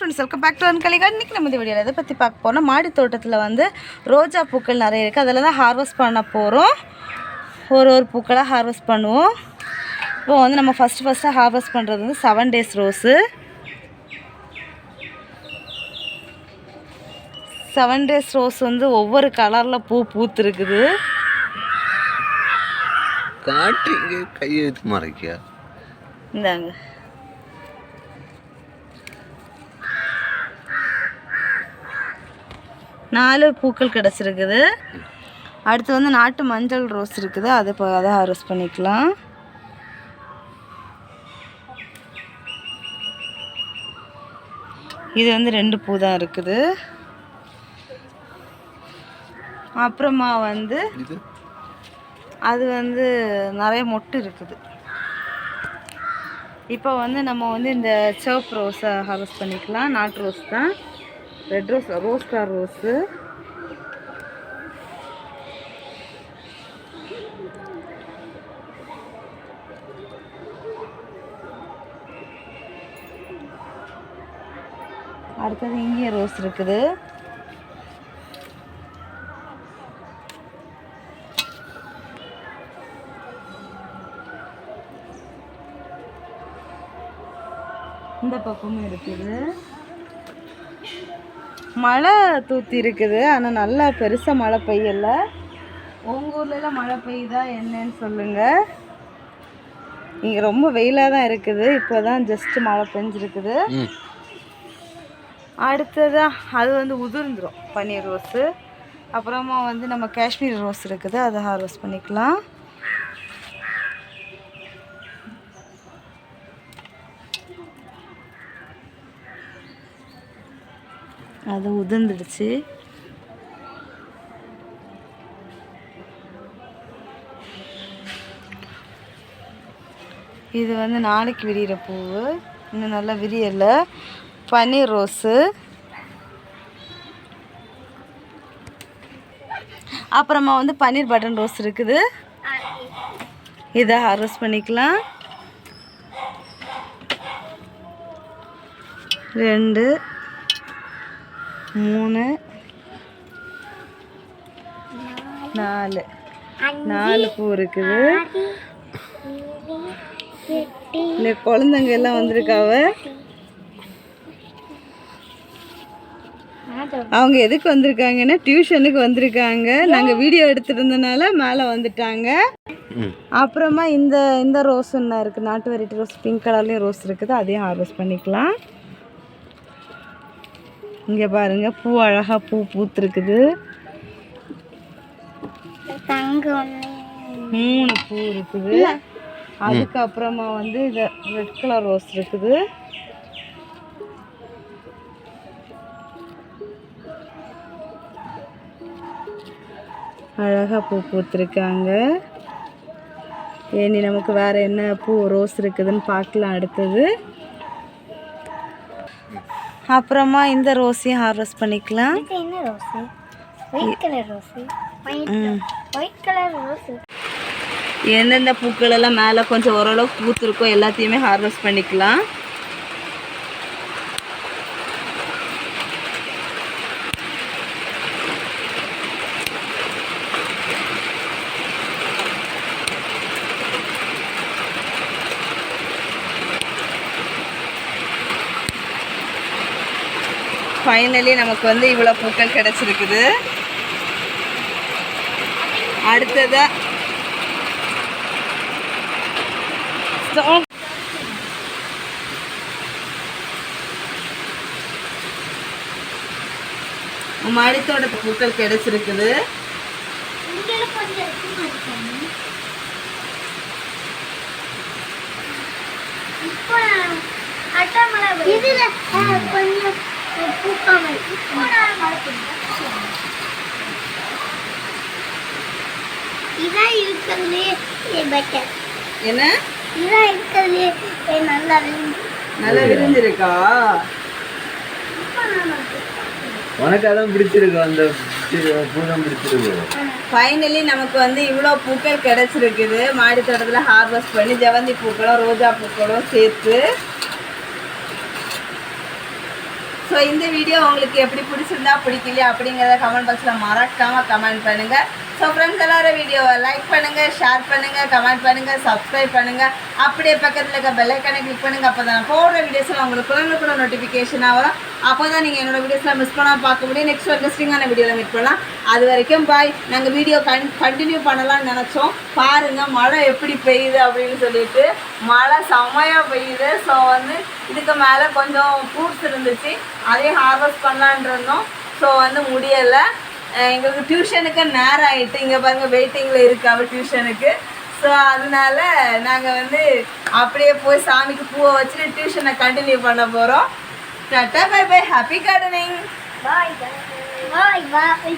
Friends, welcome back to அன்கலிகா. இன்றைக்கி நம்ம இந்த வீடியோவில் எதை பற்றி பார்க்க போனால், மாடி தோட்டத்தில் வந்து ரோஜா பூக்கள் நிறைய இருக்குது. அதில் தான் ஹார்வெஸ்ட் பண்ண போகிறோம். ஒரு பூக்களாக ஹார்வெஸ்ட் பண்ணுவோம். இப்போ வந்து நம்ம ஃபஸ்ட்டு ஹார்வெஸ்ட் பண்ணுறது வந்து 7 days ரோஸு. 7 days ரோஸ் வந்து ஒவ்வொரு கலரில் பூத்துருக்குது. காட்டுங்க, கையை எடுத்து மறைக்க இந்தாங்க. நாலு பூக்கள் கிடச்சிருக்குது. அடுத்து வந்து நாட்டு மஞ்சள் ரோஸ் இருக்குது. அதை ஹார்வெஸ்ட் பண்ணிக்கலாம். இது வந்து 2 பூ தான் இருக்குது. அப்புறமா வந்து அது வந்து நிறைய மொட்டு இருக்குது. இப்போ வந்து நம்ம வந்து இந்த சிவப்பு ரோஸை ஹார்வெஸ்ட் பண்ணிக்கலாம். நாட்டு ரோஸ் தான், red rose, rose colour rose. அடுத்தது இங்கே ரோஸ் இருக்குது. இந்த பக்கமும் இருக்குது. மழை தூத்தி இருக்குது, ஆனால் நல்லா பெருசாக மழை பெய்யலை. உங்கள் ஊர்லலாம் மழை பெய்யுதா என்னன்னு சொல்லுங்கள். இங்கே ரொம்ப வெயிலாக தான் இருக்குது. இப்போ தான் ஜஸ்ட்டு மழை பெஞ்சிருக்குது. அடுத்ததாக அது வந்து உதிர்ந்துடும், பன்னீர் ரோஸு. அப்புறமா வந்து நம்ம காஷ்மீர் ரோஸ் இருக்குது, அதை ஹார்வெஸ்ட் பண்ணிக்கலாம். அது உதிர்ந்துடுச்சு. இது வந்து நாளைக்கு விரிகிற பூவு, இன்னும் நல்லா விரியலை. பன்னீர் ரோஸு. அப்புறமா வந்து பன்னீர் பட்டன் ரோஸ் இருக்குது. இதை ஹார்வெஸ்ட் பண்ணிக்கலாம். 2 3 4 பூ இருக்குது. இல்லை, குழந்தைங்க எல்லாம் வந்திருக்காவ. அவங்க எதுக்கு வந்திருக்காங்கன்னா டியூஷனுக்கு வந்திருக்காங்க. நாங்கள் வீடியோ எடுத்துட்டு இருந்தனால மேலே வந்துட்டாங்க. அப்புறமா இந்த ரோஸ் ஒன்று இருக்குது, நாட்டு வெரைட்டி ரோஸ். பிங்க் கலர்லேயும் ரோஸ் இருக்குது, அதையும் ஹார்வெஸ்ட் பண்ணிக்கலாம். இங்கே பாருங்க, பூ அழகாக பூத்துருக்குது. 3 பூ இருக்குது. அதுக்கப்புறமா வந்து இது ரெட் கலர் ரோஸ் இருக்குது. அழகாக பூத்துருக்காங்க. இனி நமக்கு வேறு என்ன பூ ரோஸ் இருக்குதுன்னு பார்க்கலாம் அடுத்தது. அப்புறமா இந்த ரோஸையும் ஹார்வெஸ்ட் பண்ணிக்கலாம். எந்தெந்த பூக்கள் எல்லாம் மேலே கொஞ்சம் ஓரளவுக்கு பூத்துருக்கோ எல்லாத்தையுமே ஹார்வெஸ்ட் பண்ணிக்கலாம். ஃபைனலி நமக்கு வந்து இவ்வளோ பூக்கள் கிடச்சிருக்குது. அடுத்ததாக மாடித்தோட பூக்கள் கிடச்சிருக்குது. என்ன நல்லா விரிஞ்சிருக்கா? உனக்கு அதான் பிடிச்சிருக்கு, அந்த பூதான் பிடிச்சிருக்கு. ஃபைனலி நமக்கு வந்து இவ்வளோ பூக்கள் கிடச்சிருக்குது. மாடி தோட்டத்தில் ஹார்வெஸ்ட் பண்ணி ஜவந்தி பூக்களும் ரோஜா பூக்களும் சேர்த்து ஸோ இந்த வீடியோ உங்களுக்கு எப்படி பிடிச்சிருந்தா பிடிக்கலையா அப்படிங்கிறத கமெண்ட் பாக்ஸில் மறக்காமல் கமெண்ட் பண்ணுங்கள். ஸோ ஃப்ரெண்ட்ஸ் எல்லாரும் வீடியோவை லைக் பண்ணுங்கள், ஷேர் பண்ணுங்கள், கமெண்ட் பண்ணுங்கள், சப்ஸ்கிரைப் பண்ணுங்கள். அப்படியே பக்கத்தில் இருக்க பெல் ஐக்கானை கிளிக் பண்ணுங்கள். அப்போ தான் போடுற வீடியோஸில் உங்களுக்கு கூட நோட்டிஃபிகேஷனாக வரும். அப்போ தான் நீங்கள் என்னோடய வீடியோஸில் மிஸ் பண்ணால் பார்க்க முடியும். நெக்ஸ்ட் இன்ட்ரெஸ்டிங்கான வீடியோவில் மீட் பண்ணலாம். அது வரைக்கும் பாய். நாங்கள் வீடியோ கண்டினியூ பண்ணலாம்னு நினச்சோம். பாருங்கள் மழை எப்படி பெய்யுது அப்படின்னு சொல்லிட்டு. மழை செம்மையாக பெய்யுது. ஸோ வந்து இதுக்கு மேலே கொஞ்சம் ஃப்ரூட்ஸ் இருந்துச்சு, அதையும் ஹார்வெஸ்ட் பண்ணலான் இருந்தோம். ஸோ வந்து முடியலை. எங்களுக்கு டியூஷனுக்கு நேரம் ஆகிட்டு. இங்கே பாருங்கள் வெயிட்டிங்கில் இருக்குது அவள் டியூஷனுக்கு. ஸோ அதனால நாங்கள் வந்து அப்படியே போய் சாமிக்கு பூவை வச்சுட்டு டியூஷனை கண்டினியூ பண்ண போகிறோம். Tata bye bye, happy gardening. Bye bye பாய்.